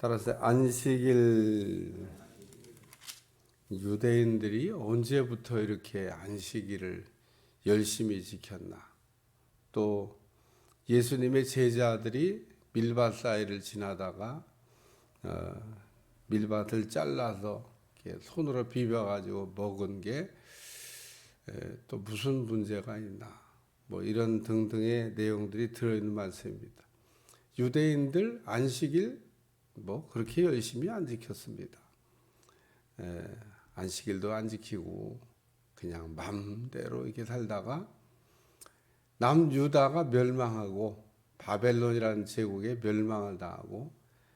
따라서 안식일 유대인들이 언제부터 이렇게 안식일을 열심히 지켰나? 또 예수님의 제자들이 밀밭 사이를 지나다가 밀밭을 잘라서 이렇게 손으로 비벼가지고 먹은 게 또 무슨 문제가 있나? 뭐 이런 등등의 내용들이 들어있는 말씀입니다. 유대인들 안식일 뭐 그렇게 열심히 안 지켰습니다. 안식일도 안 지키고 그냥 맘대로 이렇게 살다가 남유다가 멸망하고 바벨론이라는 제국에 멸망을 당하고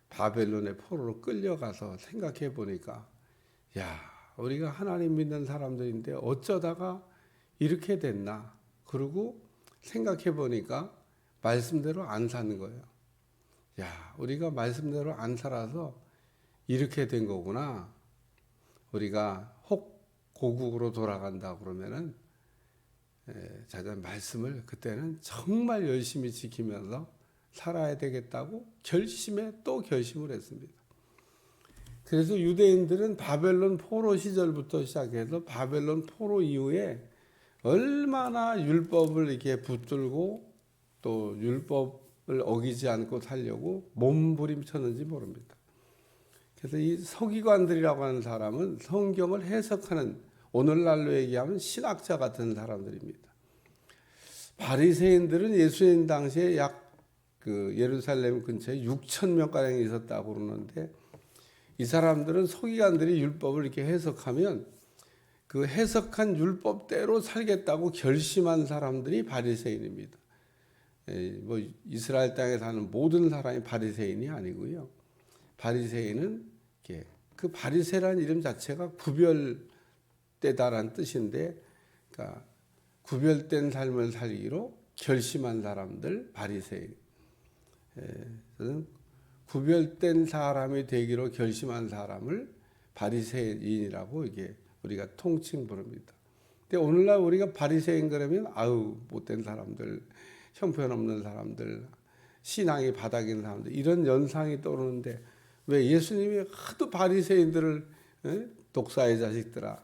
바벨론의 포로로 끌려가서 생각해 보니까 야, 우리가 하나님 믿는 사람들인데 어쩌다가 이렇게 됐나? 그리고 생각해 보니까 말씀대로 안 사는 거예요. 야, 우리가 말씀대로 안 살아서 이렇게 된 거구나. 우리가 혹 고국으로 돌아간다 그러면은 자기 말씀을 그때는 정말 열심히 지키면서 살아야 되겠다고 결심에 또 결심을 했습니다. 그래서 유대인들은 바벨론 포로 시절부터 시작해서 바벨론 포로 이후에 얼마나 율법을 이렇게 붙들고 또 율법을 어기지 않고 살려고 몸부림쳤는지 모릅니다. 그래서 이 서기관들이라고 하는 사람은 성경을 해석하는, 오늘날로 얘기하면 신학자 같은 사람들입니다. 바리새인들은 예수님 당시에 약 예루살렘 근처에 6천 명가량 있었다고 그러는데, 이 사람들은 서기관들이 율법을 이렇게 해석하면 그 해석한 율법대로 살겠다고 결심한 사람들이 바리새인입니다. 뭐 이스라엘 땅에 사는 모든 사람이 바리새인이 아니고요. 바리새인은 그 바리새라는 이름 자체가 구별되다라는 뜻인데, 그러니까 구별된 삶을 살기로 결심한 사람들 바리새인. 구별된 사람이 되기로 결심한 사람을 바리새인이라고 이게 우리가 통칭 부릅니다. 근데 오늘날 우리가 바리새인 그러면 아우 못된 사람들, 형편없는 사람들, 신앙이 바닥인 사람들 이런 연상이 떠오르는데 왜 예수님이 하도 바리새인들을 독사의 자식들아,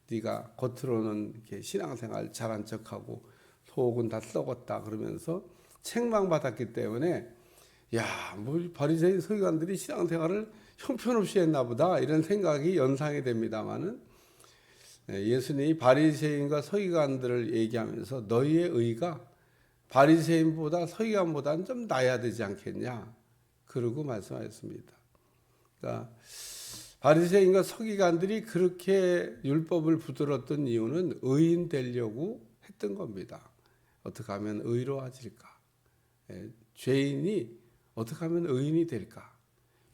네가 겉으로는 이렇게 신앙생활 잘한 척하고 속은 다 썩었다 그러면서 책망받았기 때문에 야, 뭐 바리새인 서기관들이 신앙생활을 형편없이 했나 보다 이런 생각이 연상이 됩니다마는 예수님이 바리새인과 서기관들을 얘기하면서 너희의 의가 바리새인보다 서기관보다는 좀 나아야 되지 않겠냐 그러고 말씀하셨습니다. 그러니까 바리새인과 서기관들이 그렇게 율법을 붙들었던 이유는 의인 되려고 했던 겁니다. 어떻게 하면 의로워질까? 죄인이 어떻게 하면 의인이 될까?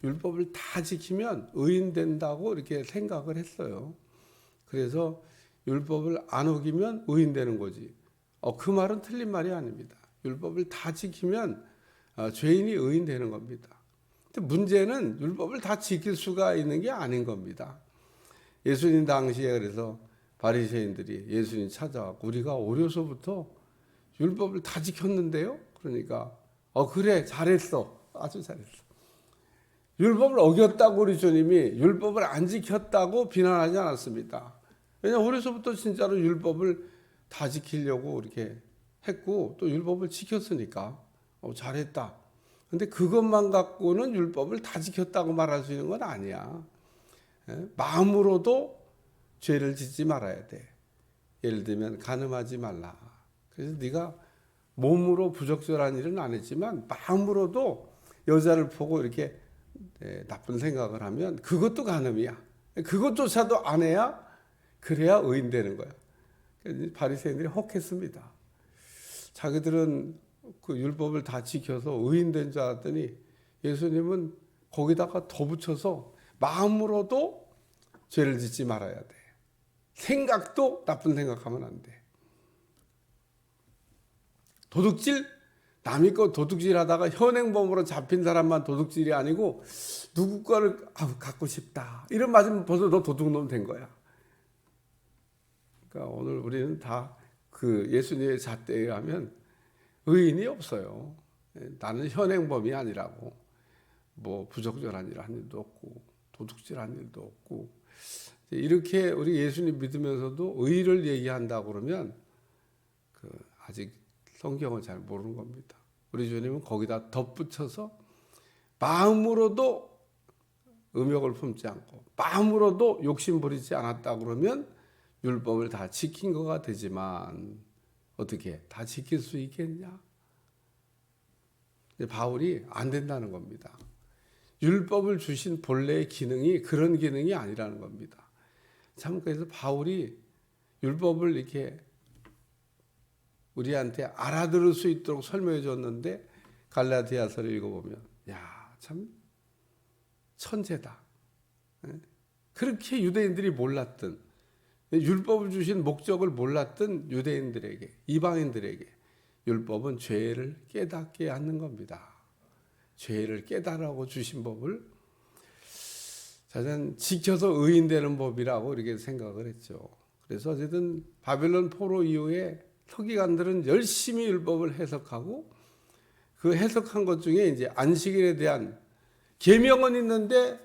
율법을 다 지키면 의인 된다고 이렇게 생각을 했어요. 그래서 율법을 안 어기면 의인 되는 거지. 그 말은 틀린 말이 아닙니다. 율법을 다 지키면 죄인이 의인 되는 겁니다. 근데 문제는 율법을 다 지킬 수가 있는 게 아닌 겁니다. 예수님 당시에 그래서 바리새인들이 예수님 찾아왔고 우리가 어려서부터 율법을 다 지켰는데요. 그러니까 그래 잘했어. 아주 잘했어. 율법을 어겼다고 우리 주님이 율법을 안 지켰다고 비난하지 않았습니다. 왜냐하면 어려서부터 진짜로 율법을 다 지키려고 이렇게 했고 또 율법을 지켰으니까 잘했다. 근데 그것만 갖고는 율법을 다 지켰다고 말할 수 있는 건 아니야. 마음으로도 죄를 짓지 말아야 돼. 예를 들면 간음하지 말라. 그래서 네가 몸으로 부적절한 일은 안 했지만 마음으로도 여자를 보고 이렇게 나쁜 생각을 하면 그것도 간음이야. 그것조차도 안 해야 그래야 의인 되는 거야. 바리새인들이 혹했습니다. 자기들은 그 율법을 다 지켜서 의인 된 줄 알았더니 예수님은 거기다가 더 붙여서 마음으로도 죄를 짓지 말아야 돼. 생각도 나쁜 생각하면 안 돼. 도둑질, 남의 거 도둑질하다가 현행범으로 잡힌 사람만 도둑질이 아니고 누구 거를 갖고 싶다 이런 맞으면 벌써 너 도둑놈 된 거야. 그러니까 오늘 우리는 다 그 예수님의 잣대에 하면 의인이 없어요. 나는 현행범이 아니라고. 뭐 부적절한 일 한 일도 없고 도둑질한 일도 없고 이렇게 우리 예수님 믿으면서도 의를 얘기한다 그러면 아직 성경을 잘 모르는 겁니다. 우리 주님은 거기다 덧붙여서 마음으로도 음욕을 품지 않고 마음으로도 욕심 부리지 않았다 그러면 율법을 다 지킨 거가 되지만 어떻게 다 지킬 수 있겠냐? 바울이 안 된다는 겁니다. 율법을 주신 본래의 기능이 그런 기능이 아니라는 겁니다. 참 그래서 바울이 율법을 이렇게 우리한테 알아들을 수 있도록 설명해 줬는데 갈라디아서를 읽어보면 참 천재다. 그렇게 유대인들이 몰랐던 율법을 주신 목적을 몰랐던 유대인들에게 이방인들에게 율법은 죄를 깨닫게 하는 겁니다. 죄를 깨달으라고 주신 법을 저는 지켜서 의인되는 법이라고 이렇게 생각을 했죠. 그래서 어쨌든 바벨론 포로 이후에 서기관들은 열심히 율법을 해석하고 그 해석한 것 중에 이제 안식일에 대한 계명은 있는데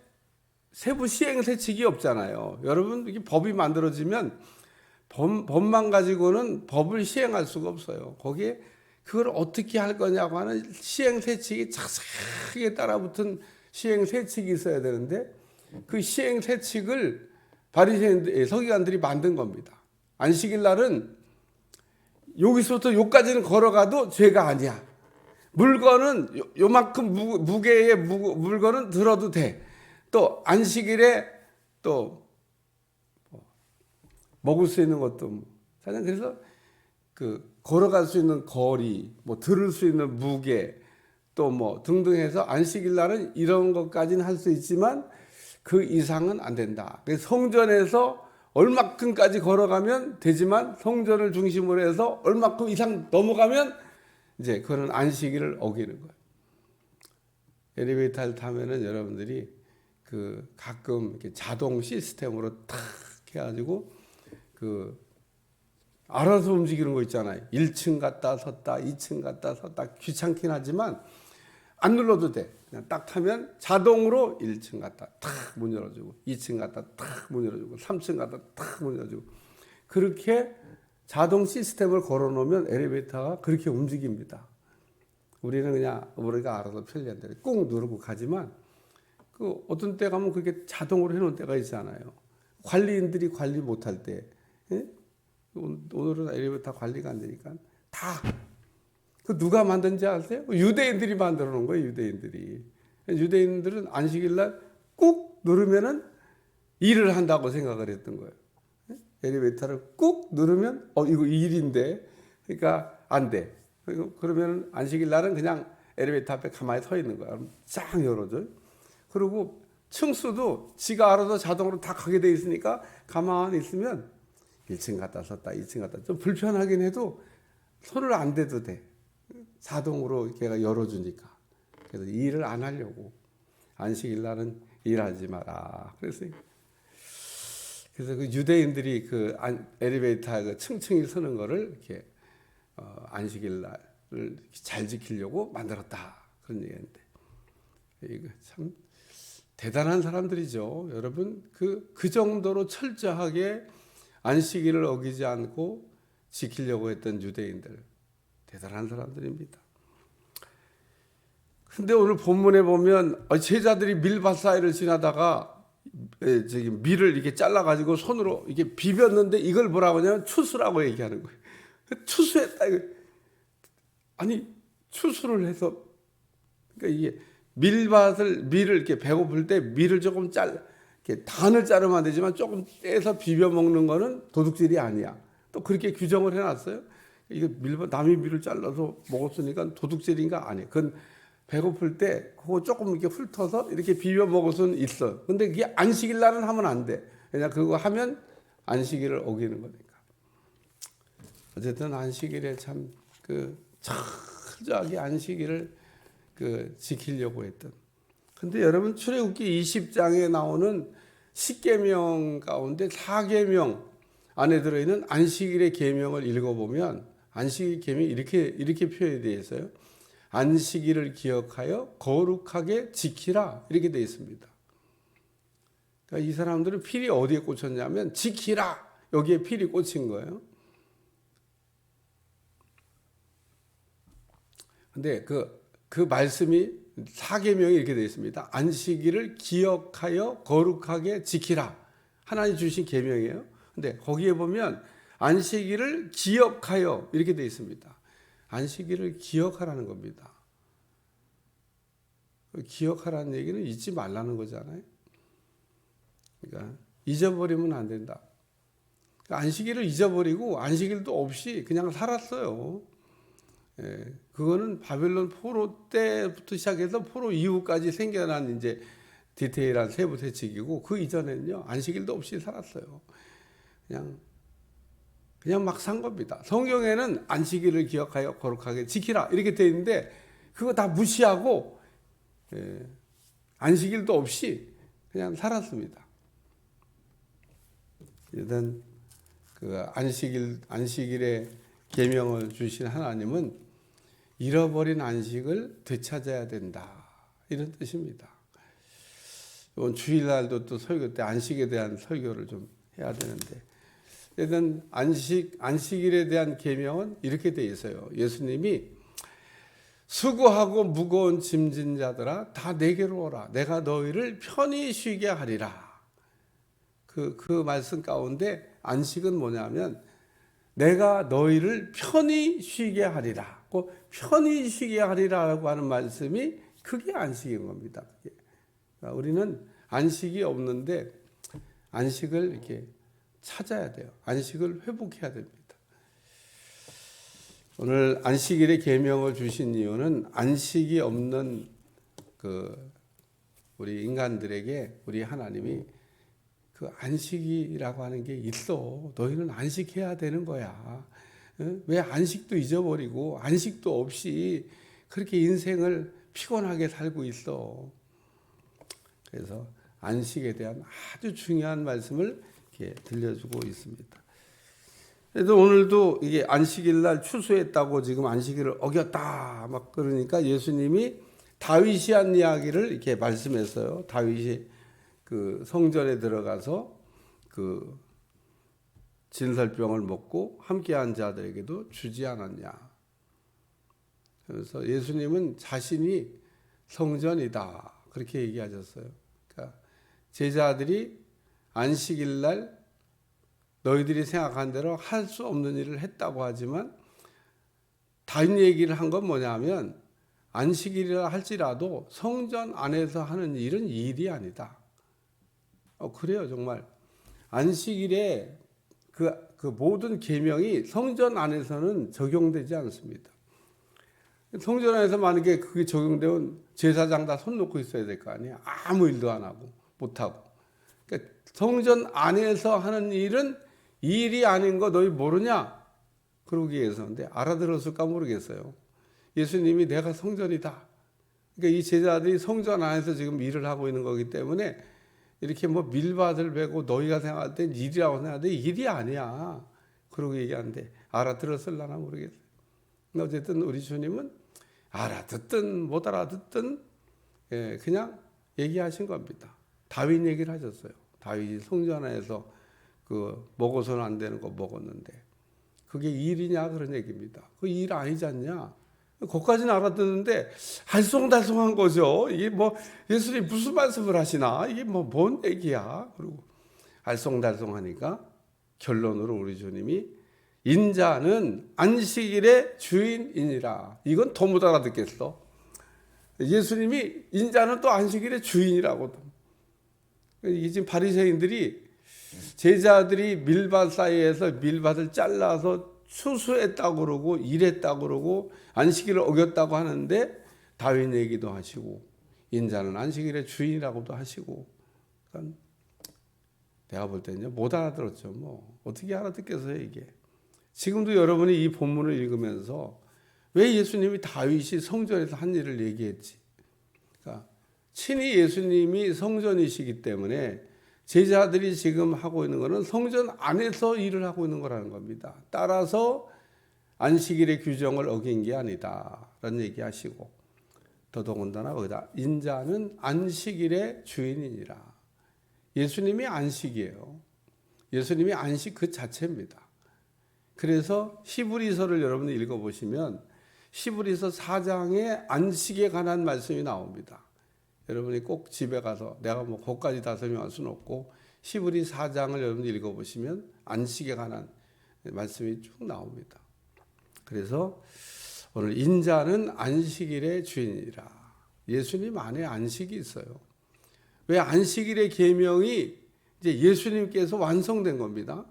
세부 시행세칙이 없잖아요. 여러분 이게 법이 만들어지면 법만 가지고는 법을 시행할 수가 없어요. 거기에 그걸 어떻게 할 거냐고 하는 시행세칙이 자세하게 따라붙은 시행세칙이 있어야 되는데 그 시행세칙을 바리새인들 서기관들이 만든 겁니다. 안식일 날은 여기서부터 여기까지는 걸어가도 죄가 아니야. 물건은 요만큼 무게의 물건은 들어도 돼. 또 안식일에 또 먹을 수 있는 것도 저는 그래서 걸어갈 수 있는 거리, 들을 수 있는 무게, 또 등등 해서 안식일 날은 이런 것까지는 할 수 있지만 그 이상은 안 된다. 그래서 성전에서 얼마큼까지 걸어가면 되지만 성전을 중심으로 해서 얼마큼 이상 넘어가면 이제 그거는 안식일을 어기는 거예요. 엘리베이터를 타면은 여러분들이 가끔 이렇게 자동 시스템으로 탁 해가지고 알아서 움직이는 거 있잖아요. 1층 갔다 섰다, 2층 갔다 섰다 귀찮긴 하지만 안 눌러도 돼. 그냥 딱 타면 자동으로 1층 갔다 탁 문 열어주고 2층 갔다 탁 문 열어주고 3층 갔다 탁 문 열어주고 그렇게 자동 시스템을 걸어놓으면 엘리베이터가 그렇게 움직입니다. 우리는 그냥 우리가 알아서 편리한 대로 꾹 누르고 가지만 어떤 때 가면 그렇게 자동으로 해놓은 때가 있잖아요. 관리인들이 관리 못할 때 오늘은 엘리베이터 관리가 안 되니까 다 누가 만든지 아세요? 유대인들이 만들어 놓은 거예요. 유대인들은 안식일 날 꾹 누르면은 일을 한다고 생각을 했던 거예요. 엘리베이터를 꾹 누르면 이거 일인데 그러니까 안 돼. 그러면 안식일 날은 그냥 엘리베이터 앞에 가만히 서 있는 거야. 쫙 열어줘요. 그리고 층수도 지가 알아서 자동으로 다 가게 돼 있으니까 가만히 있으면 1층 갔다 섰다 2층 갔다 좀 불편하긴 해도 손을 안 대도 돼. 자동으로 걔가 열어주니까. 그래서 일을 안 하려고 안식일 날은 일하지 마라. 그래서 그 유대인들이 엘리베이터 층층이 서는 거를 이렇게 안식일 날을 잘 지키려고 만들었다. 그런 얘기인데 이거 참 대단한 사람들이죠. 여러분 그 정도로 철저하게 안식일을 어기지 않고 지키려고 했던 유대인들 대단한 사람들입니다. 근데 오늘 본문에 보면 제자들이 밀밭 사이를 지나다가 밀을 이렇게 잘라가지고 손으로 이렇게 비볐는데 이걸 뭐라고 하냐면 추수라고 얘기하는 거예요. 추수했다. 아니 추수를 해서 그러니까 이게 밀을 이렇게 배고플 때 밀을 조금 이렇게 단을 자르면 안 되지만 조금 떼서 비벼 먹는 거는 도둑질이 아니야. 또 그렇게 규정을 해놨어요. 이거 남이 밀을 잘라서 먹었으니까 도둑질인가 아니에요. 그건 배고플 때 그거 조금 이렇게 훑어서 이렇게 비벼 먹을 수는 있어. 근데 그게 안식일 날은 하면 안 돼. 그냥 그거 하면 안식일을 어기는 거니까. 어쨌든 안식일에 참 철저하게 안식일을 지키려고 했던. 근데 여러분 출애굽기 20장에 나오는 10계명 가운데 4계명 안에 들어있는 안식일의 계명을 읽어보면 안식일 계명이 이렇게 표현이 되어 있어요. 안식일을 기억하여 거룩하게 지키라 이렇게 되어 있습니다. 그러니까 이 사람들은 필이 어디에 꽂혔냐면 지키라 여기에 필이 꽂힌 거예요. 근데 그 말씀이 사계명이 이렇게 되어 있습니다. 안식일을 기억하여 거룩하게 지키라. 하나님 주신 계명이에요. 근데 거기에 보면 안식일을 기억하여 이렇게 되어 있습니다. 안식일을 기억하라는 겁니다. 기억하라는 얘기는 잊지 말라는 거잖아요. 그러니까 잊어버리면 안 된다. 안식일을 잊어버리고 안식일도 없이 그냥 살았어요. 예, 그거는 바벨론 포로 때부터 시작해서 포로 이후까지 생겨난 이제 디테일한 세부 대책이고 그 이전에는요 안식일도 없이 살았어요. 그냥 막 산 겁니다. 성경에는 안식일을 기억하여 거룩하게 지키라 이렇게 되어 있는데 그거 다 무시하고 안식일도 없이 그냥 살았습니다. 일단 그 안식일의 계명을 주신 하나님은 잃어버린 안식을 되찾아야 된다 이런 뜻입니다. 이번 주일날도 또 설교 때 안식에 대한 설교를 좀 해야 되는데 일단 안식일에 대한 계명은 이렇게 되어 있어요. 예수님이 수고하고 무거운 짐진 자들아 다 내게로 오라 내가 너희를 편히 쉬게 하리라. 그 말씀 가운데 안식은 뭐냐면 내가 너희를 편히 쉬게 하리라. 편히 쉬게 하리라라고 하는 말씀이 그게 안식인 겁니다. 그러니까 우리는 안식이 없는데 안식을 이렇게 찾아야 돼요. 안식을 회복해야 됩니다. 오늘 안식일의 계명을 주신 이유는 안식이 없는 우리 인간들에게 우리 하나님이 그 안식이라고 하는 게 있어. 너희는 안식해야 되는 거야. 왜 안식도 잊어버리고 안식도 없이 그렇게 인생을 피곤하게 살고 있어. 그래서 안식에 대한 아주 중요한 말씀을 이렇게 들려주고 있습니다. 그래서 오늘도 이게 안식일 날 추수했다고 지금 안식일을 어겼다 막 그러니까 예수님이 다윗이 한 이야기를 이렇게 말씀했어요. 다윗이 그 성전에 들어가서 그 진설병을 먹고 함께한 자들에게도 주지 않았냐. 그래서 예수님은 자신이 성전이다 그렇게 얘기하셨어요. 그러니까 제자들이 안식일 날 너희들이 생각한 대로 할 수 없는 일을 했다고 하지만 다윗 얘기를 한 건 뭐냐면 안식일이라 할지라도 성전 안에서 하는 일은 일이 아니다. 그래요 정말. 안식일에 그 모든 계명이 성전 안에서는 적용되지 않습니다. 성전 안에서 만약에 그게 적용되면 제사장 다 손 놓고 있어야 될 거 아니에요. 아무 일도 안 하고 못하고. 그러니까 성전 안에서 하는 일은 일이 아닌 거 너희 모르냐? 그러기 위해서. 근데 알아들었을까 모르겠어요. 예수님이 내가 성전이다. 그러니까 이 제자들이 성전 안에서 지금 일을 하고 있는 거기 때문에 이렇게 뭐 밀밭을 베고 너희가 생각할 땐 일이라고 생각하는데 일이 아니야. 그러고 얘기하는데 알아들었을라나 모르겠어요. 어쨌든 우리 주님은 알아듣든 못 알아듣든 그냥 얘기하신 겁니다. 다윗 얘기를 하셨어요. 다윗이 성전 안에서 그 먹어서는 안 되는 거 먹었는데 그게 일이냐 그런 얘기입니다. 그 일 아니지 않냐? 거기까지는 알아듣는데 알쏭달쏭한 거죠. 이게 뭐 예수님 무슨 말씀을 하시나? 이게 뭐 뭔 얘기야? 그리고 알쏭달쏭하니까 결론으로 우리 주님이 인자는 안식일의 주인이니라. 이건 더 못 알아듣겠어. 예수님이 인자는 또 안식일의 주인이라고. 이게 지금 바리새인들이 제자들이 밀밭 사이에서 밀밭을 잘라서 추수했다고 그러고 일했다고 그러고 안식일을 어겼다고 하는데 다윗 얘기도 하시고 인자는 안식일의 주인이라고도 하시고 그러니까 내가 볼 때는요 못 알아들었죠. 뭐 어떻게 알아듣겠어요 이게. 지금도 여러분이 이 본문을 읽으면서 왜 예수님이 다윗이 성전에서 한 일을 얘기했지? 그러니까 친히 예수님이 성전이시기 때문에 제자들이 지금 하고 있는 것은 성전 안에서 일을 하고 있는 거라는 겁니다. 따라서 안식일의 규정을 어긴 게 아니다 라는 얘기하시고, 더더군다나 거기다 인자는 안식일의 주인이니라. 예수님이 안식이에요. 예수님이 안식 그 자체입니다. 그래서 히브리서를 여러분이 읽어보시면 히브리서 4장에 안식에 관한 말씀이 나옵니다. 여러분이 꼭 집에 가서, 내가 뭐 거기까지 다 설명할 수는 없고 히브리 4장을 여러분이 읽어보시면 안식에 관한 말씀이 쭉 나옵니다. 그래서 오늘 인자는 안식일의 주인이라. 예수님 안에 안식이 있어요. 왜? 안식일의 계명이 이제 예수님께서 완성된 겁니다.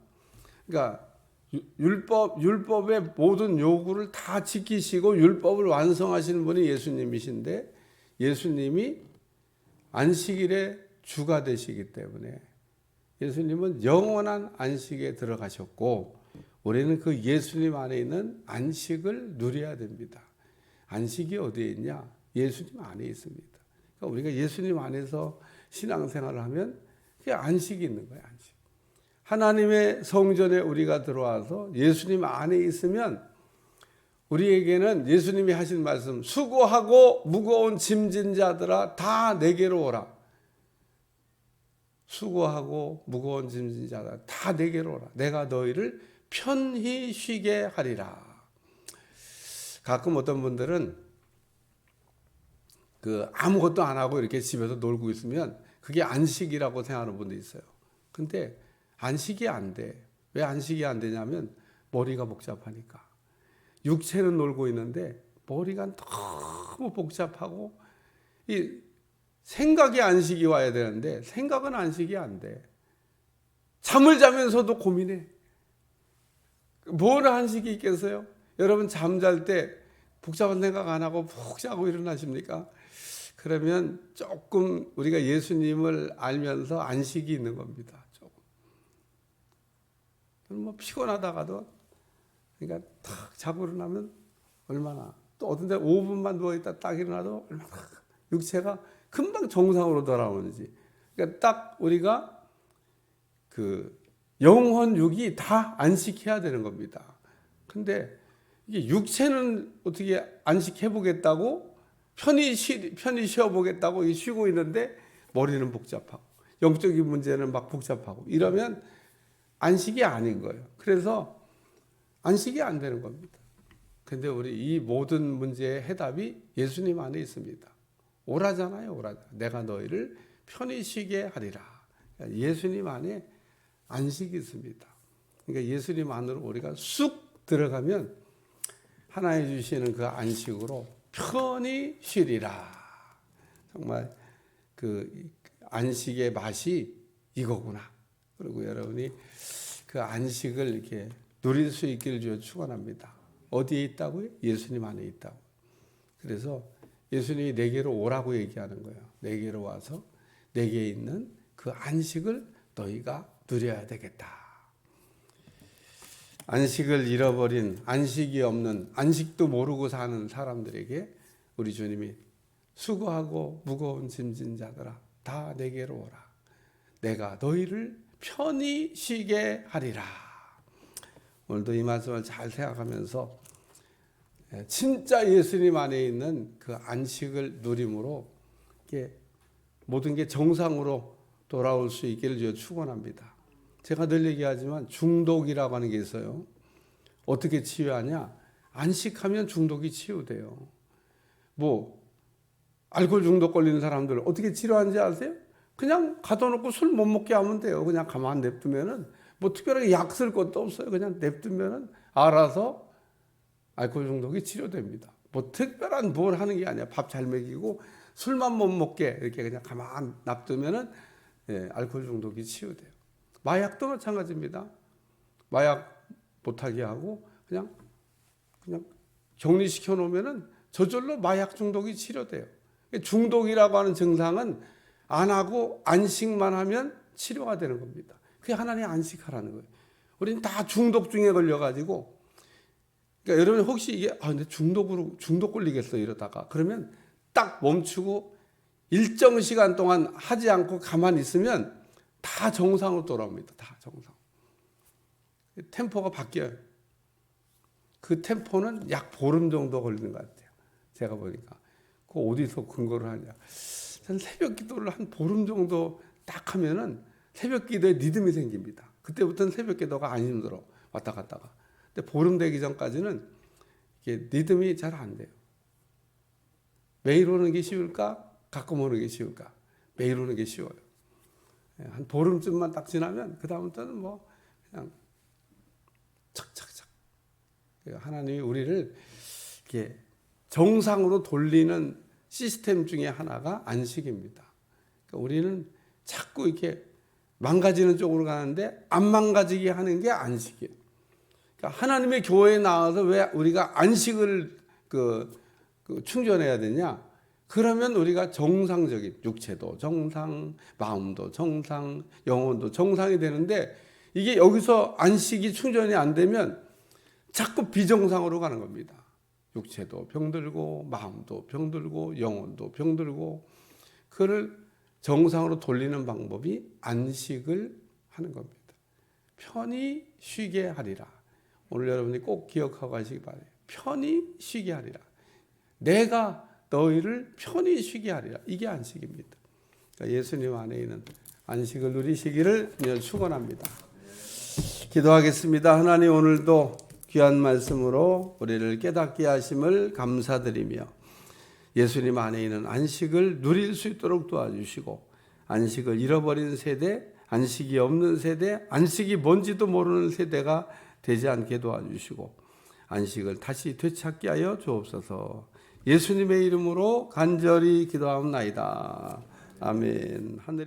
그러니까 율법의 모든 요구를 다 지키시고 율법을 완성하시는 분이 예수님이신데, 예수님이 안식일의 주가 되시기 때문에 예수님은 영원한 안식에 들어가셨고, 우리는 그 예수님 안에 있는 안식을 누려야 됩니다. 안식이 어디에 있냐? 예수님 안에 있습니다. 그러니까 우리가 예수님 안에서 신앙생활을 하면 그게 안식이 있는 거예요. 안식. 하나님의 성전에 우리가 들어와서 예수님 안에 있으면 우리에게는 예수님이 하신 말씀, 수고하고 무거운 짐진 자들아 다 내게로 오라. 수고하고 무거운 짐진 자들아 다 내게로 오라. 내가 너희를 편히 쉬게 하리라. 가끔 어떤 분들은 아무것도 안 하고 이렇게 집에서 놀고 있으면 그게 안식이라고 생각하는 분도 있어요. 근데 안식이 안 돼. 왜 안식이 안 되냐면 머리가 복잡하니까. 육체는 놀고 있는데 머리가 너무 복잡하고, 이 생각이 안식이 와야 되는데 생각은 안식이 안 돼. 잠을 자면서도 고민해. 뭘 안식이 있겠어요? 여러분 잠잘 때 복잡한 생각 안 하고 푹 자고 일어나십니까? 그러면 조금 우리가 예수님을 알면서 안식이 있는 겁니다. 조금. 뭐 피곤하다가도, 그러니까 탁 자고 일어나면 얼마나, 또 어떤 데 5분만 누워있다 딱 일어나도 얼마나 육체가 금방 정상으로 돌아오는지. 그러니까 딱 우리가 영혼 육이 다 안식해야 되는 겁니다. 근데 이게 육체는 어떻게 안식해 보겠다고 편히 쉬어 보겠다고 쉬고 있는데 머리는 복잡하고 영적인 문제는 막 복잡하고 이러면 안식이 아닌 거예요. 그래서 안식이 안 되는 겁니다. 근데 우리 이 모든 문제의 해답이 예수님 안에 있습니다. 오라잖아요, 오라. 내가 너희를 편히 쉬게 하리라. 예수님 안에 안식이 있습니다. 그러니까 예수님 안으로 우리가 쑥 들어가면 하나님 주시는 그 안식으로 편히 쉬리라. 정말 그 안식의 맛이 이거구나. 그리고 여러분이 그 안식을 이렇게 누릴 수 있기를 주여 축원합니다. 어디에 있다고요? 예수님 안에 있다고. 그래서 예수님이 내게로 오라고 얘기하는 거예요. 내게로 와서 내게 있는 그 안식을 너희가 누려야 되겠다. 안식을 잃어버린, 안식이 없는, 안식도 모르고 사는 사람들에게 우리 주님이 수고하고 무거운 짐진 자들아 다 내게로 오라. 내가 너희를 편히 쉬게 하리라. 오늘도 이 말씀을 잘 생각하면서 진짜 예수님 안에 있는 그 안식을 누림으로 모든 게 정상으로 돌아올 수 있기를 축원합니다. 제가 늘 얘기하지만 중독이라고 하는 게 있어요. 어떻게 치유하냐? 안식하면 중독이 치유돼요. 알코올 중독 걸리는 사람들 어떻게 치료하는지 아세요? 그냥 가둬놓고 술 못 먹게 하면 돼요. 그냥 가만 냅두면은 특별하게 약 쓸 것도 없어요. 그냥 냅두면은 알아서 알코올 중독이 치료됩니다. 특별한 뭘 하는 게 아니야. 밥 잘 먹이고 술만 못 먹게 이렇게 그냥 가만 놔두면은 알코올 중독이 치유돼요. 마약도 마찬가지입니다. 마약 못하게 하고 그냥 격리시켜 놓으면은 저절로 마약 중독이 치료돼요. 중독이라고 하는 증상은 안 하고 안식만 하면 치료가 되는 겁니다. 그게 하나님 안식하라는 거예요. 우리는 다 중독 중에 걸려가지고, 그러니까 여러분 혹시 이게 근데 중독 걸리겠어 이러다가 그러면 딱 멈추고 일정 시간 동안 하지 않고 가만히 있으면 다 정상으로 돌아옵니다. 다 정상. 템포가 바뀌어요. 그 템포는 약 보름 정도 걸리는 것 같아요. 제가 보니까. 그 어디서 근거를 하냐. 전 새벽 기도를 한 보름 정도 딱 하면은 새벽 기도에 리듬이 생깁니다. 그때부터는 새벽 기도가 안 힘들어. 왔다 갔다가. 근데 보름 되기 전까지는 이게 리듬이 잘 안 돼요. 매일 오는 게 쉬울까? 가끔 오는 게 쉬울까? 매일 오는 게 쉬워요. 한 보름쯤만 딱 지나면 그 다음부터는 뭐 그냥 착착착. 하나님이 우리를 이렇게 정상으로 돌리는 시스템 중에 하나가 안식입니다. 그러니까 우리는 자꾸 이렇게 망가지는 쪽으로 가는데 안 망가지게 하는 게 안식이에요. 그러니까 하나님의 교회에 나와서 왜 우리가 안식을 충전해야 되냐? 그러면 우리가 정상적인 육체도 정상, 마음도 정상, 영혼도 정상이 되는데 이게 여기서 안식이 충전이 안 되면 자꾸 비정상으로 가는 겁니다. 육체도 병들고 마음도 병들고 영혼도 병들고 그를 정상으로 돌리는 방법이 안식을 하는 겁니다. 편히 쉬게 하리라. 오늘 여러분이 꼭 기억하고 가시기 바라요. 편히 쉬게 하리라. 내가 너희를 편히 쉬게 하리라. 이게 안식입니다. 그러니까 예수님 안에 있는 안식을 누리시기를 축원합니다. 기도하겠습니다. 하나님 오늘도 귀한 말씀으로 우리를 깨닫게 하심을 감사드리며 예수님 안에 있는 안식을 누릴 수 있도록 도와주시고 안식을 잃어버린 세대, 안식이 없는 세대, 안식이 뭔지도 모르는 세대가 되지 않게 도와주시고 안식을 다시 되찾게 하여 주옵소서. 예수님의 이름으로 간절히 기도하옵나이다. 아멘. 하늘에